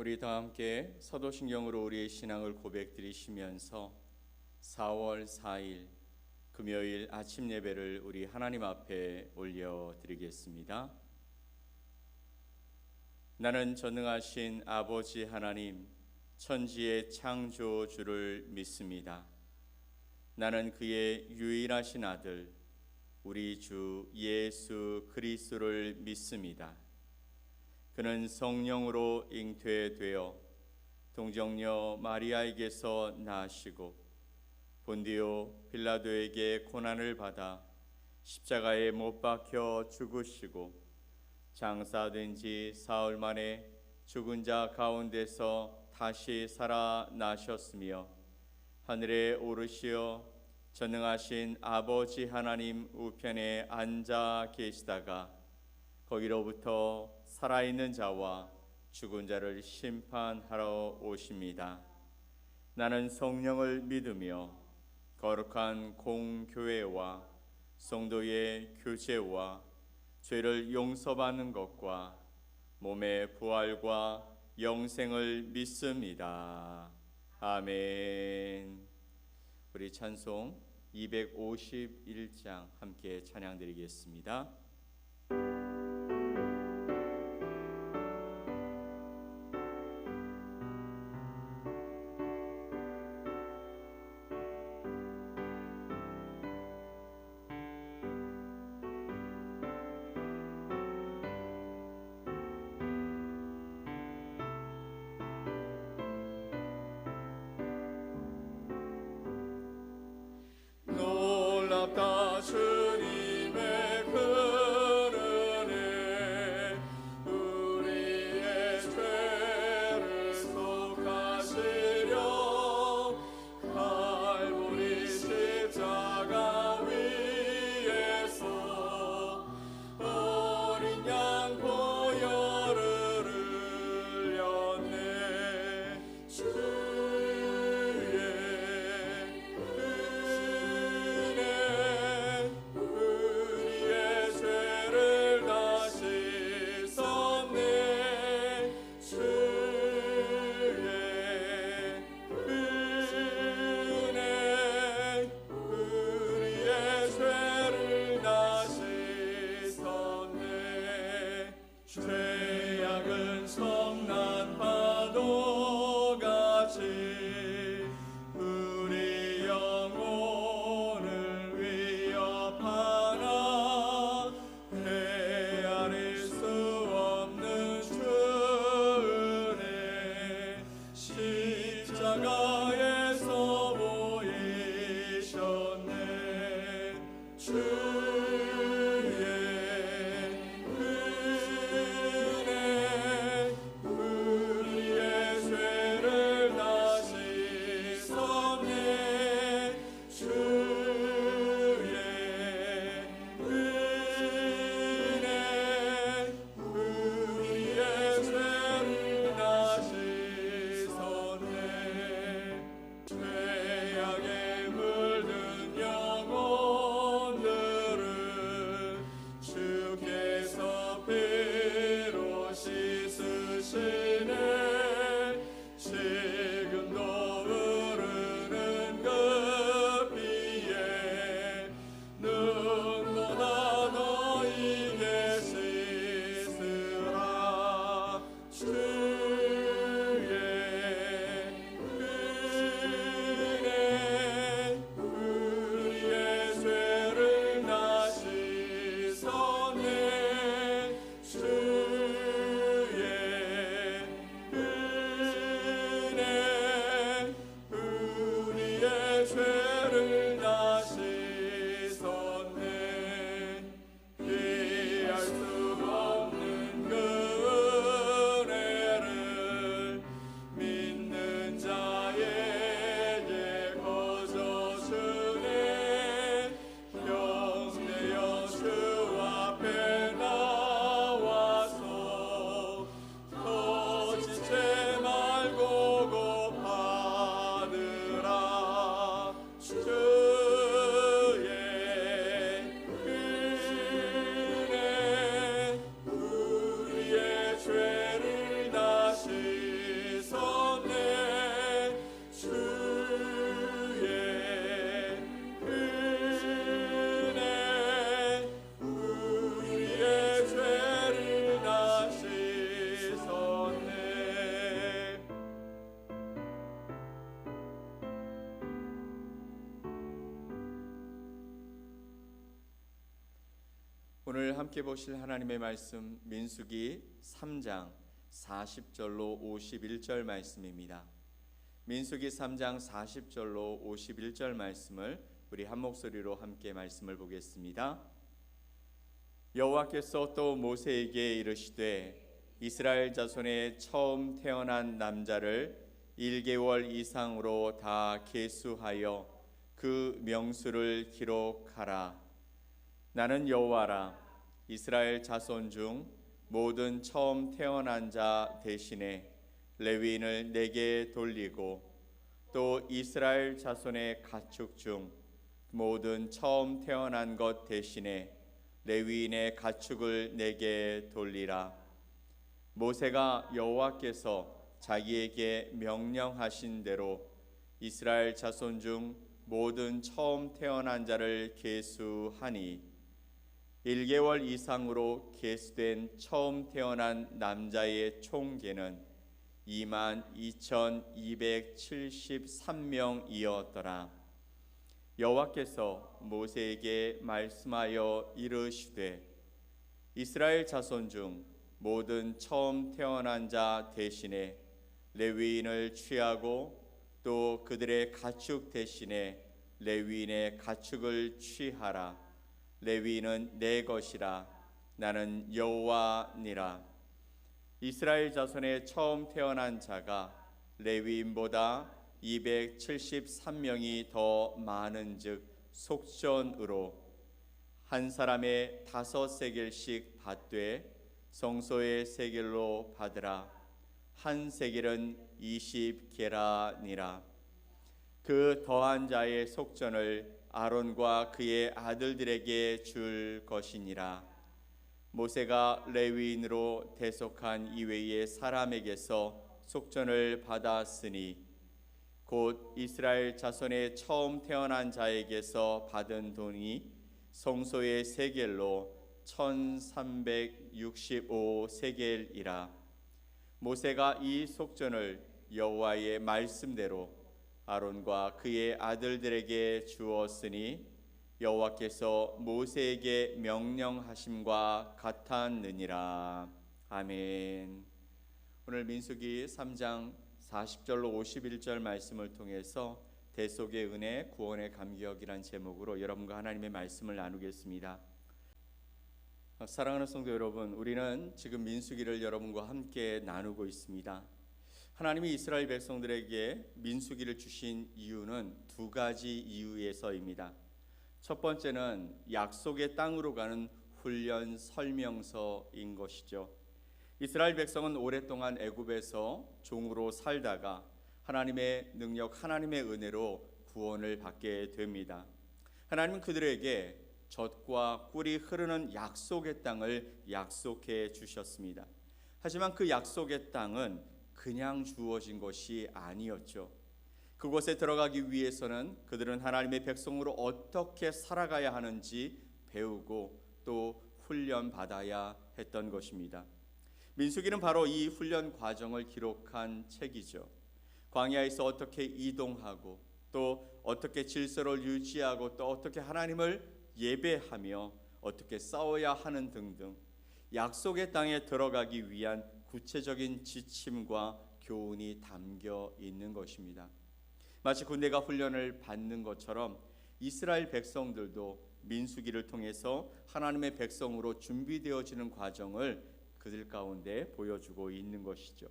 우리 다 함께 사도신경으로 우리의 신앙을 고백드리시면서 4월 4일 금요일 아침 예배를 우리 하나님 앞에 올려드리겠습니다. 나는 전능하신 아버지 하나님, 천지의 창조주를 믿습니다. 나는 그의 유일하신 아들, 우리 주 예수 그리스도를 믿습니다. 그는 성령으로 잉태되어 동정녀 마리아에게서 나시고 본디오 빌라도에게 고난을 받아 십자가에 못 박혀 죽으시고 장사된 지 사흘 만에 죽은 자 가운데서 다시 살아나셨으며 하늘에 오르시어 전능하신 아버지 하나님 우편에 앉아 계시다가 거기로부터 살아있는 자와 죽은 자를 심판하러 오십니다. 나는 성령을 믿으며 거룩한 공교회와 성도의 교제와 죄를 용서받는 것과 몸의 부활과 영생을 믿습니다. 아멘. 우리 찬송 251장 함께 찬양드리겠습니다. 놀랍다 주님의 그 오늘 함께 보실 하나님의 말씀 민수기 3장 40절로 51절 말씀입니다. 민수기 3장 40절로 51절 말씀을 우리 한 목소리로 함께 말씀을 보겠습니다. 여호와께서 또 모세에게 이르시되 이스라엘 자손의 처음 태어난 남자를 1개월 이상으로 다 계수하여 그 명수를 기록하라. 나는 여호와라. 이스라엘 자손 중 모든 처음 태어난 자 대신에 레위인을 내게 돌리고 또 이스라엘 자손의 가축 중 모든 처음 태어난 것 대신에 레위인의 가축을 내게 돌리라. 모세가 여호와께서 자기에게 명령하신 대로 이스라엘 자손 중 모든 처음 태어난 자를 계수하니 1개월 이상으로 계수된 처음 태어난 남자의 총계는 22,273명이었더라. 여호와께서 모세에게 말씀하여 이르시되 이스라엘 자손 중 모든 처음 태어난 자 대신에 레위인을 취하고 또 그들의 가축 대신에 레위인의 가축을 취하라. 레위인은 내 것이라. 나는 여호와니라. 이스라엘 자손의 처음 태어난 자가 레위인보다 273명이 더 많은즉 속전으로 한 사람의 5세겔씩 받되 성소의 세겔로 받으라. 한 세겔은 20게라니라. 그 더한 자의 속전을 아론과 그의 아들들에게 줄 것이니라. 모세가 레위인으로 대속한 이외의 사람에게서 속전을 받았으니 곧 이스라엘 자손의 처음 태어난 자에게서 받은 돈이 성소의 세겔로 1365세겔이라. 모세가 이 속전을 여호와의 말씀대로 아론과 그의 아들들에게 주었으니 여호와께서 모세에게 명령하심과 같았느니라. 아멘. 오늘 민수기 3장 40절로 51절 말씀을 통해서 대속의 은혜, 구원의 감격이란 제목으로 여러분과 하나님의 말씀을 나누겠습니다. 사랑하는 성도 여러분, 우리는 지금 민수기를 여러분과 함께 나누고 있습니다. 하나님이 이스라엘 백성들에게 민수기를 주신 이유는 두 가지 이유에서입니다. 첫 번째는 약속의 땅으로 가는 훈련 설명서인 것이죠. 이스라엘 백성은 오랫동안 애굽에서 종으로 살다가 하나님의 능력, 하나님의 은혜로 구원을 받게 됩니다. 하나님은 그들에게 젖과 꿀이 흐르는 약속의 땅을 약속해 주셨습니다. 하지만 그 약속의 땅은 그냥 주어진 것이 아니었죠. 그곳에 들어가기 위해서는 그들은 하나님의 백성으로 어떻게 살아가야 하는지 배우고 또 훈련받아야 했던 것입니다. 민수기는 바로 이 훈련 과정을 기록한 책이죠. 광야에서 어떻게 이동하고 또 어떻게 질서를 유지하고 또 어떻게 하나님을 예배하며 어떻게 싸워야 하는 등등 약속의 땅에 들어가기 위한 구체적인 지침과 교훈이 담겨 있는 것입니다. 마치 군대가 훈련을 받는 것처럼 이스라엘 백성들도 민수기를 통해서 하나님의 백성으로 준비되어지는 과정을 그들 가운데 보여주고 있는 것이죠.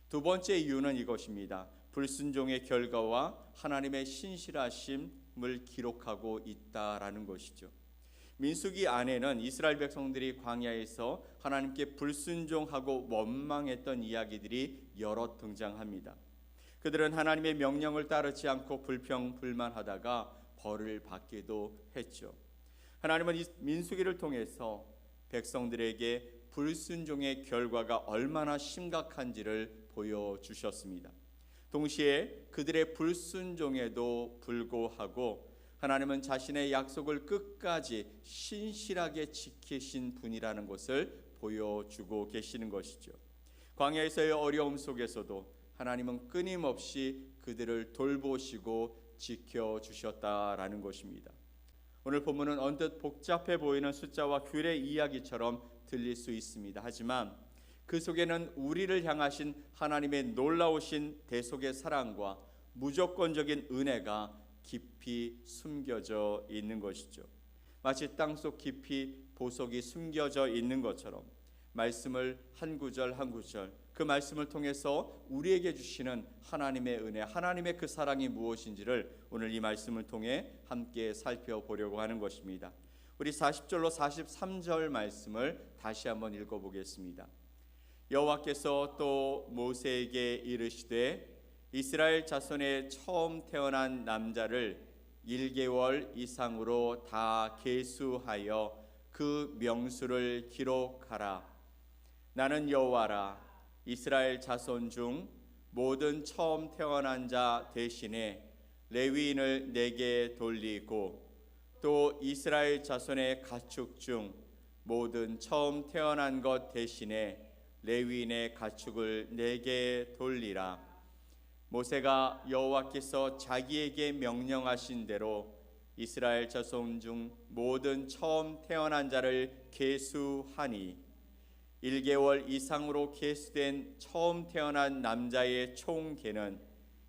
두 번째 이유는 이것입니다. 불순종의 결과와 하나님의 신실하심을 기록하고 있다라는 것이죠. 민수기 안에는 이스라엘 백성들이 광야에서 하나님께 불순종하고 원망했던 이야기들이 여러 등장합니다. 그들은 하나님의 명령을 따르지 않고 불평불만하다가 벌을 받기도 했죠. 하나님은 이 민수기를 통해서 백성들에게 불순종의 결과가 얼마나 심각한지를 보여주셨습니다. 동시에 그들의 불순종에도 불구하고 하나님은 자신의 약속을 끝까지 신실하게 지키신 분이라는 것을 보여주고 계시는 것이죠. 광야에서의 어려움 속에서도 하나님은 끊임없이 그들을 돌보시고 지켜주셨다라는 것입니다. 오늘 본문은 언뜻 복잡해 보이는 숫자와 규례 이야기처럼 들릴 수 있습니다. 하지만 그 속에는 우리를 향하신 하나님의 놀라우신 대속의 사랑과 무조건적인 은혜가 깊이 숨겨져 있는 것이죠. 마치 땅속 깊이 보석이 숨겨져 있는 것처럼 말씀을 한 구절 한 구절, 그 말씀을 통해서 우리에게 주시는 하나님의 은혜, 하나님의 그 사랑이 무엇인지를 오늘 이 말씀을 통해 함께 살펴보려고 하는 것입니다. 우리 40절로 43절 말씀을 다시 한번 읽어보겠습니다. 여호와께서 또 모세에게 이르시되 이스라엘 자손의 처음 태어난 남자를 1개월 이상으로 다 계수하여 그 명수를 기록하라. 나는 여호와라. 이스라엘 자손 중 모든 처음 태어난 자 대신에 레위인을 내게 돌리고 또 이스라엘 자손의 가축 중 모든 처음 태어난 것 대신에 레위인의 가축을 내게 돌리라. 모세가 여호와께서 자기에게 명령하신 대로 이스라엘 자손 중 모든 처음 태어난 자를 계수하니 1개월 이상으로 계수된 처음 태어난 남자의 총 계는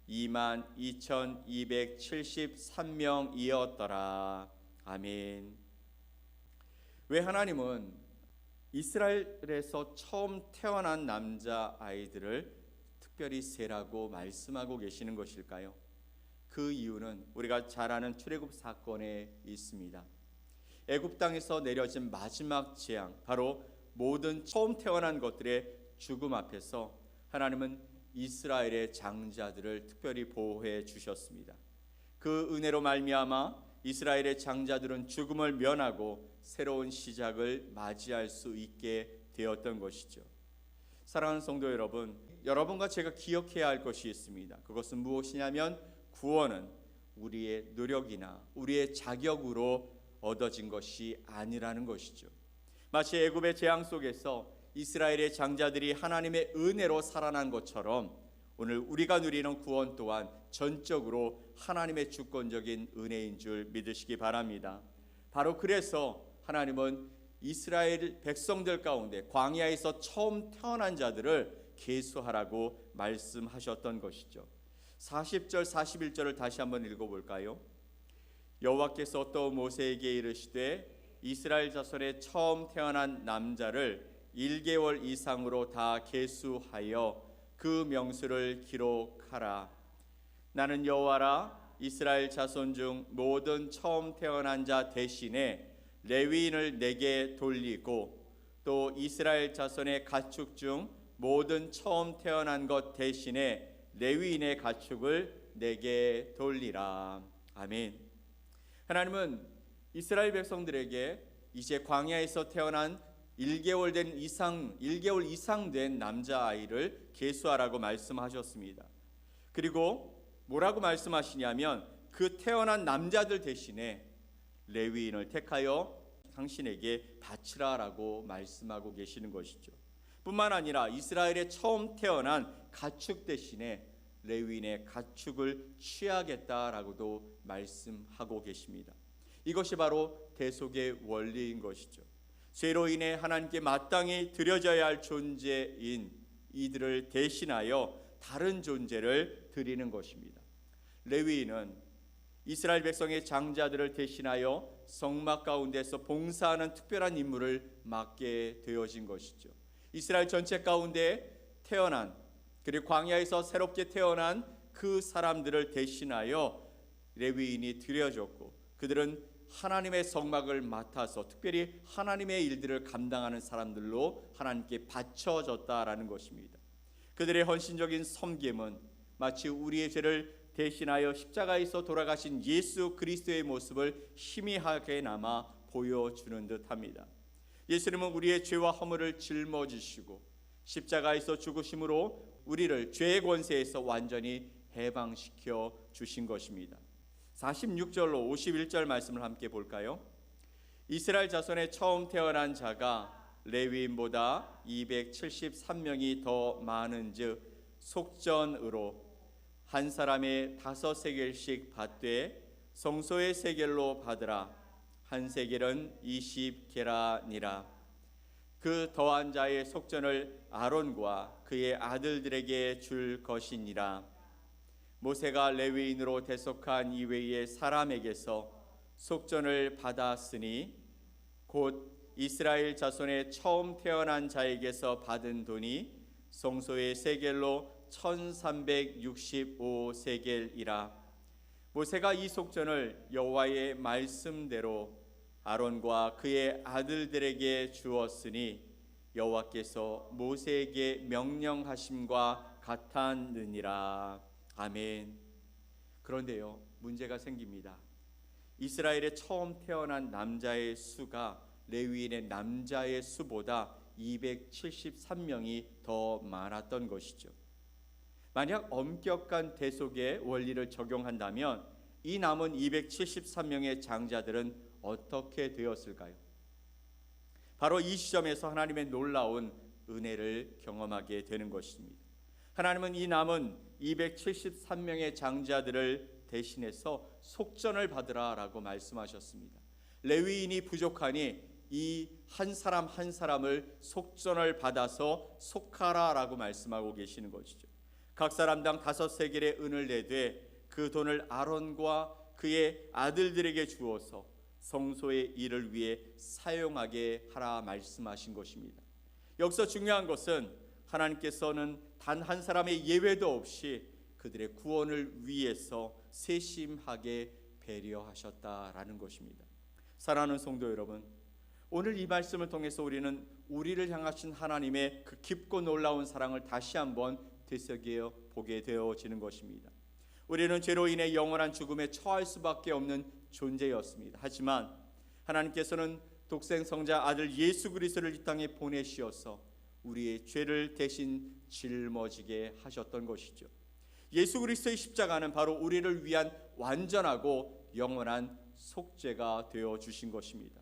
22,273명이었더라. 아멘. 왜 하나님은 이스라엘에서 처음 태어난 남자 아이들을 특별히 세라고 말씀하고 계시는 것일까요? 그 이유는 우리가 잘 아는 출애굽 사건에 있습니다. 애굽 땅에서 내려진 마지막 재앙, 바로 모든 처음 태어난 것들의 죽음 앞에서 하나님은 이스라엘의 장자들을 특별히 보호해 주셨습니다. 그 은혜로 말미암아 이스라엘의 장자들은 죽음을 면하고 새로운 시작을 맞이할 수 있게 되었던 것이죠. 사랑하는 성도 여러분, 여러분과 제가 기억해야 할 것이 있습니다. 그것은 무엇이냐면 구원은 우리의 노력이나 우리의 자격으로 얻어진 것이 아니라는 것이죠. 마치 애굽의 재앙 속에서 이스라엘의 장자들이 하나님의 은혜로 살아난 것처럼 오늘 우리가 누리는 구원 또한 전적으로 하나님의 주권적인 은혜인 줄 믿으시기 바랍니다. 바로 그래서 하나님은 이스라엘 백성들 가운데 광야에서 처음 태어난 자들을 계수하라고 말씀하셨던 것이죠. 40절 41절을 다시 한번 읽어볼까요? 여호와께서 또 모세에게 이르시되 이스라엘 자손의 처음 태어난 남자를 1개월 이상으로 다 계수하여 그 명수를 기록하라. 나는 여호와라. 이스라엘 자손 중 모든 처음 태어난 자 대신에 레위인을 내게 돌리고 또 이스라엘 자손의 가축 중 모든 처음 태어난 것 대신에 레위인의 가축을 내게 돌리라. 아멘. 하나님은 이스라엘 백성들에게 이제 광야에서 태어난 1개월 이상 된 남자아이를 계수하라고 말씀하셨습니다. 그리고 뭐라고 말씀하시냐면 그 태어난 남자들 대신에 레위인을 택하여 당신에게 바치라라고 말씀하고 계시는 것이죠. 뿐만 아니라 이스라엘의 처음 태어난 가축 대신에 레위인의 가축을 취하겠다라고도 말씀하고 계십니다. 이것이 바로 대속의 원리인 것이죠. 죄로 인해 하나님께 마땅히 드려져야 할 존재인 이들을 대신하여 다른 존재를 드리는 것입니다. 레위인은 이스라엘 백성의 장자들을 대신하여 성막 가운데서 봉사하는 특별한 임무를 맡게 되어진 것이죠. 이스라엘 전체 가운데 태어난, 그리고 광야에서 새롭게 태어난 그 사람들을 대신하여 레위인이 드려졌고, 그들은 하나님의 성막을 맡아서 특별히 하나님의 일들을 감당하는 사람들로 하나님께 바쳐졌다라는 것입니다. 그들의 헌신적인 섬김은 마치 우리의 죄를 대신하여 십자가에서 돌아가신 예수 그리스도의 모습을 희미하게 남아 보여주는 듯합니다. 예수님은 우리의 죄와 허물을 짊어지시고 십자가에서 죽으심으로 우리를 죄의 권세에서 완전히 해방시켜 주신 것입니다. 46절로 51절 말씀을 함께 볼까요? 이스라엘 자손의 처음 태어난 자가 레위인보다 273명이 더 많은즉 속전으로 한 사람의 5세겔씩 받되 성소의 세겔로 받으라. 한 세겔은 20게라니라. 그 더한 자의 속전을 아론과 그의 아들들에게 줄 것이니라. 모세가 레위인으로 대속한 이외의 사람에게서 속전을 받았으니 곧 이스라엘 자손의 처음 태어난 자에게서 받은 돈이 성소의 세겔로 1365세겔이라. 모세가 이 속전을 여호와의 말씀대로 아론과 그의 아들들에게 주었으니 여호와께서 모세에게 명령하심과 같았느니라. 아멘. 그런데요, 문제가 생깁니다. 이스라엘에 처음 태어난 남자의 수가 레위인의 남자의 수보다 273명이 더 많았던 것이죠. 만약 엄격한 대속의 원리를 적용한다면 이 남은 273명의 장자들은 어떻게 되었을까요? 바로 이 시점에서 하나님의 놀라운 은혜를 경험하게 되는 것입니다. 하나님은 이 남은 273명의 장자들을 대신해서 속전을 받으라 라고 말씀하셨습니다. 레위인이 부족하니 이 한 사람 한 사람을 속전을 받아서 속하라 라고 말씀하고 계시는 것이죠. 각 사람당 5세겔의 은을 내되 그 돈을 아론과 그의 아들들에게 주어서 성소의 일을 위해 사용하게 하라 말씀하신 것입니다. 여기서 중요한 것은 하나님께서는 단 한 사람의 예외도 없이 그들의 구원을 위해서 세심하게 배려하셨다라는 것입니다. 사랑하는 성도 여러분, 오늘 이 말씀을 통해서 우리는 우리를 향하신 하나님의 그 깊고 놀라운 사랑을 다시 한번 되새겨 보게 되어지는 것입니다. 우리는 죄로 인해 영원한 죽음에 처할 수밖에 없는 존재였습니다. 하지만 하나님께서는 독생성자 아들 예수 그리스도를 이 땅에 보내시어서 우리의 죄를 대신 짊어지게 하셨던 것이죠. 예수 그리스도의 십자가는 바로 우리를 위한 완전하고 영원한 속죄가 되어 주신 것입니다.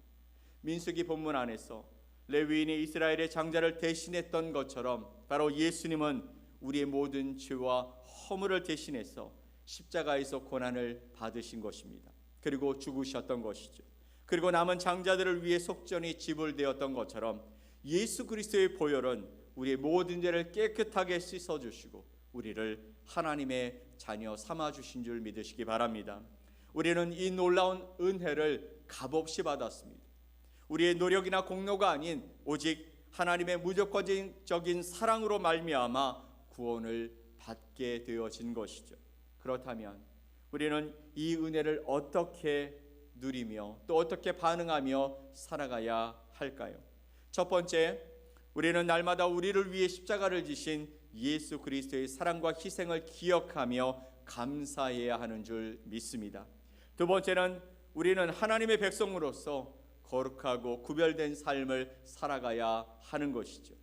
민수기 본문 안에서 레위인이 이스라엘의 장자를 대신했던 것처럼 바로 예수님은 우리의 모든 죄와 허물을 대신해서 십자가에서 고난을 받으신 것입니다. 그리고 죽으셨던 것이죠. 그리고 남은 장자들을 위해 속전이 지불되었던 것처럼 예수 그리스도의 보혈은 우리의 모든 죄를 깨끗하게 씻어주시고 우리를 하나님의 자녀 삼아주신 줄 믿으시기 바랍니다. 우리는 이 놀라운 은혜를 값없이 받았습니다. 우리의 노력이나 공로가 아닌 오직 하나님의 무조건적인 사랑으로 말미암아 구원을 받게 되어진 것이죠. 그렇다면 우리는 이 은혜를 어떻게 누리며 또 어떻게 반응하며 살아가야 할까요? 첫 번째, 우리는 날마다 우리를 위해 십자가를 지신 예수 그리스도의 사랑과 희생을 기억하며 감사해야 하는 줄 믿습니다. 두 번째는 우리는 하나님의 백성으로서 거룩하고 구별된 삶을 살아가야 하는 것이죠.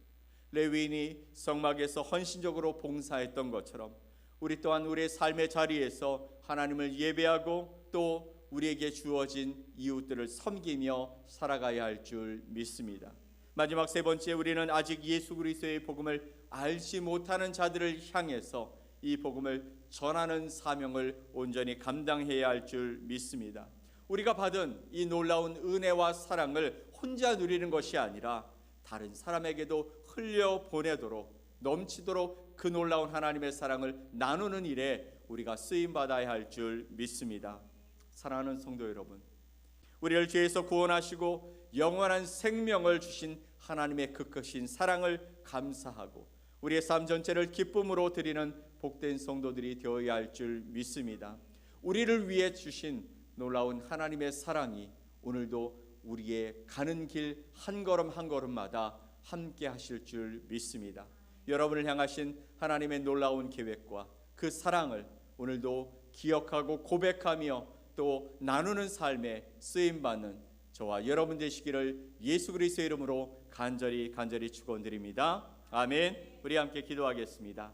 레위인이 성막에서 헌신적으로 봉사했던 것처럼 우리 또한 우리의 삶의 자리에서 하나님을 예배하고 또 우리에게 주어진 이웃들을 섬기며 살아가야 할 줄 믿습니다. 마지막 세 번째, 우리는 아직 예수 그리스도의 복음을 알지 못하는 자들을 향해서 이 복음을 전하는 사명을 온전히 감당해야 할 줄 믿습니다. 우리가 받은 이 놀라운 은혜와 사랑을 혼자 누리는 것이 아니라 다른 사람에게도 흘려보내도록 넘치도록 그 놀라운 하나님의 사랑을 나누는 일에 우리가 쓰임받아야 할 줄 믿습니다. 사랑하는 성도 여러분, 우리를 죄에서 구원하시고 영원한 생명을 주신 하나님의 그 크신 사랑을 감사하고 우리의 삶 전체를 기쁨으로 드리는 복된 성도들이 되어야 할 줄 믿습니다. 우리를 위해 주신 놀라운 하나님의 사랑이 오늘도 우리의 가는 길 한 걸음 한 걸음마다 함께 하실 줄 믿습니다. 여러분을 향하신 하나님의 놀라운 계획과 그 사랑을 오늘도 기억하고 고백하며 또 나누는 삶에 쓰임받는 저와 여러분 되시기를 예수 그리스도의 이름으로 간절히 축원드립니다. 아멘. 우리 함께 기도하겠습니다.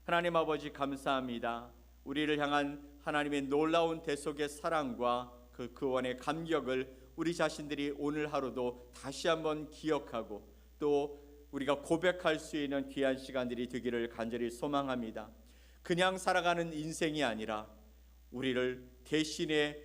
하나님 아버지, 감사합니다. 우리를 향한 하나님의 놀라운 대속의 사랑과 그 구원의 감격을 우리 자신들이 오늘 하루도 다시 한번 기억하고 또 우리가 고백할 수 있는 귀한 시간들이 되기를 간절히 소망합니다. 그냥 살아가는 인생이 아니라 우리를 대신에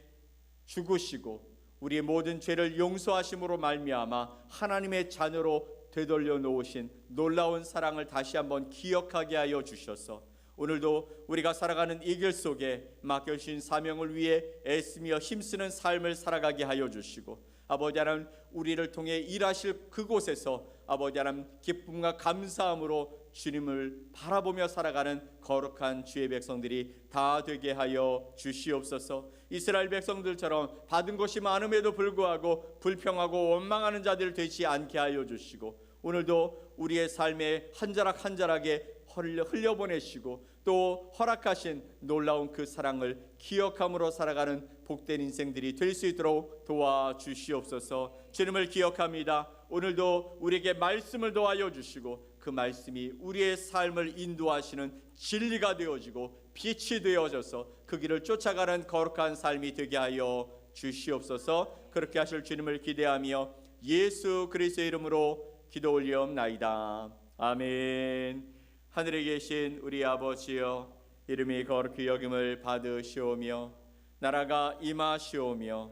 죽으시고 우리의 모든 죄를 용서하심으로 말미암아 하나님의 자녀로 되돌려 놓으신 놀라운 사랑을 다시 한번 기억하게 하여 주셔서 오늘도 우리가 살아가는 이 길 속에 맡겨주신 사명을 위해 애쓰며 힘쓰는 삶을 살아가게 하여 주시고, 아버지 하나님, 우리를 통해 일하실 그곳에서 아버지 하나님 기쁨과 감사함으로 주님을 바라보며 살아가는 거룩한 주의 백성들이 다 되게 하여 주시옵소서. 이스라엘 백성들처럼 받은 것이 많음에도 불구하고 불평하고 원망하는 자들 되지 않게 하여 주시고, 오늘도 우리의 삶에 한 자락 한 자락에 흘려보내시고 또 허락하신 놀라운 그 사랑을 기억함으로 살아가는 복된 인생들이 될 수 있도록 도와주시옵소서. 주님을 기억합니다. 오늘도 우리에게 말씀을 도와여 주시고 그 말씀이 우리의 삶을 인도하시는 진리가 되어지고 빛이 되어져서 그 길을 쫓아가는 거룩한 삶이 되게 하여 주시옵소서. 그렇게 하실 주님을 기대하며 예수 그리스도의 이름으로 기도 올리옵나이다. 아멘. 하늘에 계신 우리 아버지여, 이름이 거룩히 여김을 받으시오며 나라가 임하시오며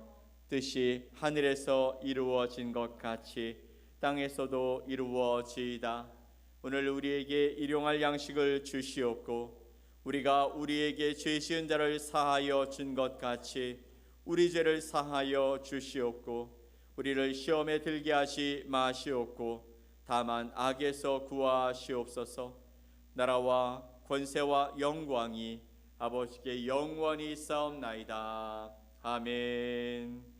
뜻이 하늘에서 이루어진 것 같이 땅에서도 이루어지이다. 오늘 우리에게 일용할 양식을 주시옵고 우리가 우리에게 죄 지은 자를 사하여 준 것 같이 우리 죄를 사하여 주시옵고 우리를 시험에 들게 하시 마시옵고 다만 악에서 구하시옵소서. 나라와 권세와 영광이 아버지께 영원히 있사옵나이다. 아멘.